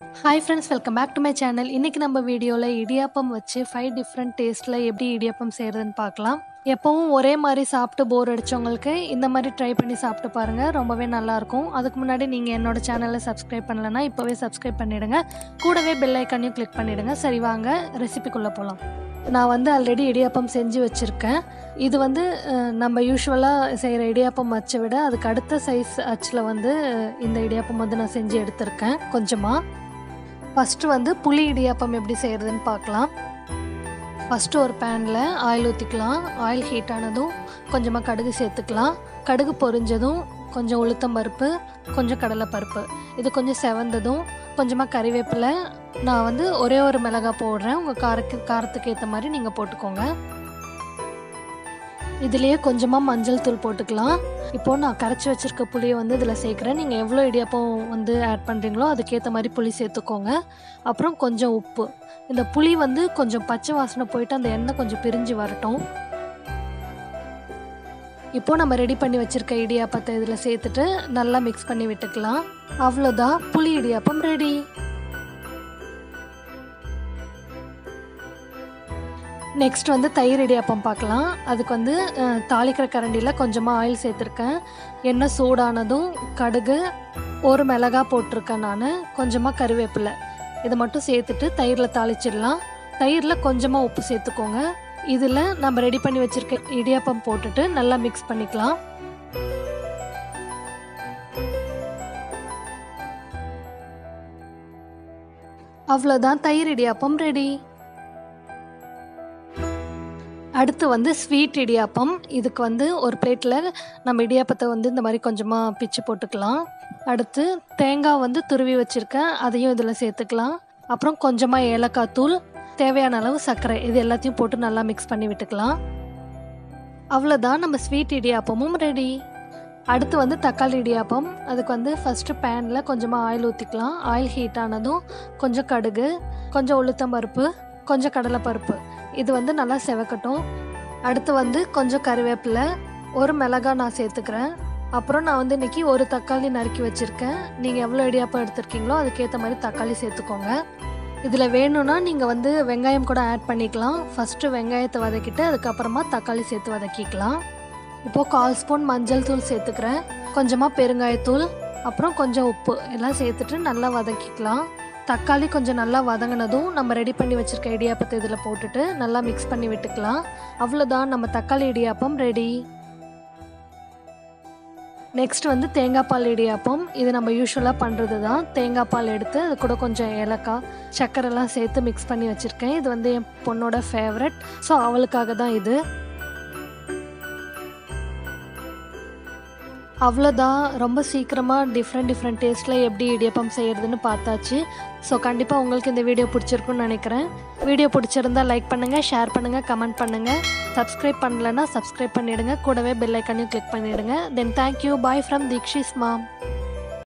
Hi friends, welcome back to my channel. இன்னைக்கு நம்ம வீடியோல இடியாப்பம் வச்சு 5 டிஃபரண்ட் டேஸ்ட்ல எப்படி இடியாப்பம் செய்யறதுன்னு பார்க்கலாம். எப்பவும் ஒரே மாதிரி சாப்பிட்டு போர் அடிச்சவங்களுக்கு இந்த மாதிரி ட்ரை பண்ணி சாப்பிட்டு பாருங்க. ரொம்பவே நல்லா இருக்கும். அதுக்கு முன்னாடி நீங்க என்னோட சேனலை சப்ஸ்கிரைப் பண்ணலனா இப்பவே சப்ஸ்கிரைப் பண்ணிடுங்க. கூடவே பெல் ஐகானையும் கிளிக் பண்ணிடுங்க. சரி வாங்க ரெசிபிக்குள்ள போலாம். நான் வந்து ஆல்ரெடி இடியாப்பம் செஞ்சு வச்சுருக்கேன். இது வந்து நம்ம யூஸ்வலாக செய்கிற இடியாப்பம் அச்சை விட அதுக்கு அடுத்த சைஸ் அச்சில் வந்து இந்த இடியாப்பம் வந்து நான் செஞ்சு எடுத்திருக்கேன் கொஞ்சமாக. ஃபஸ்ட்டு வந்து புளி இடியாப்பம் எப்படி செய்கிறதுன்னு பார்க்கலாம். ஃபஸ்ட்டு ஒரு பேனில் ஆயில் ஊற்றிக்கலாம். ஆயில் ஹீட் ஆனதும் கொஞ்சமாக கடுகு சேர்த்துக்கலாம். கடுகு பொரிஞ்சதும் கொஞ்சம் உளுத்தம் பருப்பு, கொஞ்சம் கடலைப்பருப்பு, இது கொஞ்சம் செவந்ததும் கொஞ்சமாக கறிவேப்பிலை. நான் வந்து ஒரே ஒரு மிளகாய் போடுறேன். உங்கள் காரத்துக்கு ஏற்ற மாதிரி நீங்கள் போட்டுக்கோங்க. இதுலேயே கொஞ்சமாக மஞ்சள் தூள் போட்டுக்கலாம். இப்போது நான் கரைச்சி வச்சுருக்க புளியை வந்து இதில் சேர்க்குறேன். நீங்கள் எவ்வளோ இடியாப்பம் வந்து ஆட் பண்ணுறீங்களோ அதுக்கேற்ற மாதிரி புளி சேர்த்துக்கோங்க. அப்புறம் கொஞ்சம் உப்பு. இந்த புளி வந்து கொஞ்சம் பச்சை வாசனை போயிட்டு அந்த எண்ணெய் கொஞ்சம் பிரிஞ்சு வரட்டும். இப்போது நம்ம ரெடி பண்ணி வச்சுருக்க இடியாப்பத்தை இதில் சேர்த்துட்டு நல்லா மிக்ஸ் பண்ணி விட்டுக்கலாம். அவ்வளோதான், புளி இடியாப்பம் ரெடி. நெக்ஸ்ட் வந்து தயிர் இடியாப்பம் பார்க்கலாம். அதுக்கு வந்து தாளிக்கிற கரண்டியில் கொஞ்சமாக ஆயில் சேர்த்துருக்கேன். எண்ணெய் சூடானதும் கடுகு, ஒரு மிளகாய் போட்டிருக்கேன் நான், கொஞ்சமாக கறிவேப்பிலை, இதை மட்டும் சேர்த்துட்டு தயிரில் தாளிச்சிடலாம். தயிரில் கொஞ்சமாக உப்பு சேர்த்துக்கோங்க. இதில் நம்ம ரெடி பண்ணி வச்சுருக்க இடியாப்பம் போட்டுட்டு நல்லா மிக்ஸ் பண்ணிக்கலாம். அவ்வளோதான், தயிர் இடியாப்பம் ரெடி. அடுத்து வந்து ஸ்வீட் இடியாப்பம். இதுக்கு வந்து ஒரு பிளேட்டில் நம்ம இடியாப்பத்தை வந்து இந்த மாதிரி கொஞ்சமாக பிச்சு போட்டுக்கலாம். அடுத்து தேங்காய் வந்து துருவி வச்சுருக்கேன், அதையும் இதில் சேர்த்துக்கலாம். அப்புறம் கொஞ்சமாக ஏலக்காய் தூள், தேவையான அளவு சர்க்கரை, இது எல்லாத்தையும் போட்டு நல்லா மிக்ஸ் பண்ணி விட்டுக்கலாம். அவ்வளோதான், நம்ம ஸ்வீட் இடியாப்பமும் ரெடி. அடுத்து வந்து தக்காளி இடியாப்பம். அதுக்கு வந்து ஃபஸ்ட்டு பேனில் கொஞ்சமாக ஆயில் ஊற்றிக்கலாம். ஆயில் ஹீட் ஆனதும் கொஞ்சம் கடுகு, கொஞ்சம் உளுத்தம் பருப்பு, கொஞ்சம் கடலைப்பருப்பு, இது வந்து நல்லா செவக்கட்டும். அடுத்து வந்து கொஞ்சம் கறிவேப்பிலை, ஒரு மிளகாய் நான் சேர்த்துக்கிறேன். அப்புறம் நான் வந்து இன்றைக்கி ஒரு தக்காளி நறுக்கி வச்சுருக்கேன். நீங்கள் எவ்வளோ இடியாப்பம் எடுத்துருக்கீங்களோ அதுக்கேற்ற மாதிரி தக்காளி சேர்த்துக்கோங்க. இதில் வேணும்னா நீங்கள் வந்து வெங்காயம் கூட ஆட் பண்ணிக்கலாம். ஃபஸ்ட்டு வெங்காயத்தை வதக்கிட்டு அதுக்கப்புறமா தக்காளி சேர்த்து வதக்கிக்கலாம். இப்போது 1/4 ஸ்பூன் மஞ்சள் தூள் சேர்த்துக்கிறேன், கொஞ்சமாக பெருங்காயத்தூள், அப்புறம் கொஞ்சம் உப்பு எல்லாம் சேர்த்துட்டு நல்லா வதக்கிக்கலாம். தக்காளி கொஞ்சம் நல்லா வதங்கினதும் நம்ம ரெடி பண்ணி வச்சுருக்க இடியாப்பத்தை இதில் போட்டுட்டு நல்லா மிக்ஸ் பண்ணி விட்டுக்கலாம். அவ்வளோதான், நம்ம தக்காளி இடியாப்பம் ரெடி. நெக்ஸ்ட் வந்து தேங்காய் பால் இடியாப்பம். இது நம்ம யூஸ்வலாக பண்ணுறது தான். தேங்காய் பால் எடுத்து அது கூட கொஞ்சம் ஏலக்காய், சர்க்கரைலாம் சேர்த்து மிக்ஸ் பண்ணி வச்சுருக்கேன். இது வந்து என் பொண்ணோட ஃபேவரட், ஸோ அவளுக்காக தான் இது. அவ்வளோதான், ரொம்ப சீக்கிரமாக டிஃப்ரெண்ட் டேஸ்ட்டில் எப்படி இடியாப்பம் செய்கிறதுன்னு பார்த்தாச்சு. ஸோ கண்டிப்பாக உங்களுக்கு இந்த வீடியோ பிடிச்சிருக்குன்னு நினைக்கிறேன். வீடியோ பிடிச்சிருந்தா லைக் பண்ணுங்கள், ஷேர் பண்ணுங்கள், கமெண்ட் பண்ணுங்கள். சப்ஸ்கிரைப் பண்ணலைன்னா சப்ஸ்கிரைப் பண்ணிவிடுங்க. கூடவே பெல் ஐக்கானையும் கிளிக் பண்ணிவிடுங்க. Then thank you. Bye from Deekshis mom.